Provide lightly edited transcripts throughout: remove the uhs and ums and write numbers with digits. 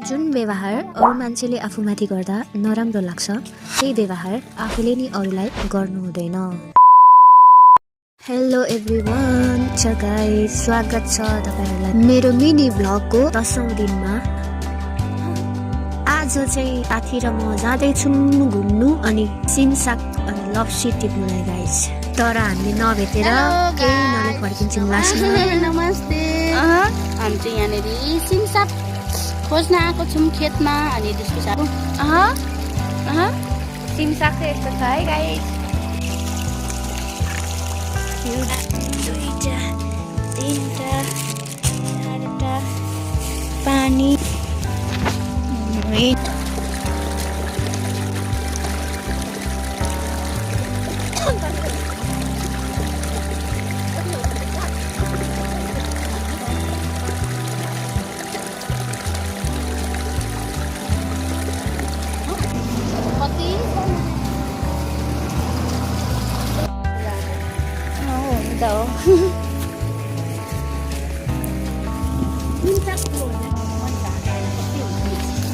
जुन व्यवहार अरू मान्छेले आफूमाथि गर्दा नराम्रो लाग्छ त्यही व्यवहार आफूले नि अरूलाई गर्नु हुँदैन। हेलो एभ्रिवान, गाइस, स्वागत छ तपाईहरुलाई मेरो मिनी भ्लगको 10औं दिनमा। आज चाहिँ साथी र म जाँदैछौँ घुम्नु अनि सिमसाक अनि लप्सी टिप्नुलाई गाइस। तर हामीले नभेटेर केही नले फर्किन्छौँ लास्टमा। नमस्ते। हामी चाहिँ यहाँनेरि सिमसाक खोज्न आएको छौँ खेतमा अनि त्यसको साथ सिमसाक चाहिँ यस्तो छ है गाइस। दुईटा तीनटा चारटा पानी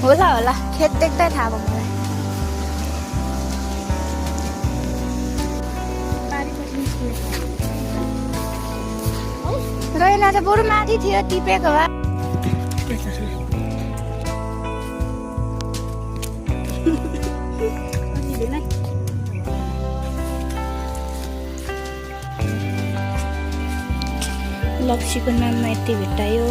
होला होला खेत देख्दै थाहा भयो मलाई। रैना त बरु माथि थियो टिपेको भए। लप्सीको नाममा यति भेट्टायो।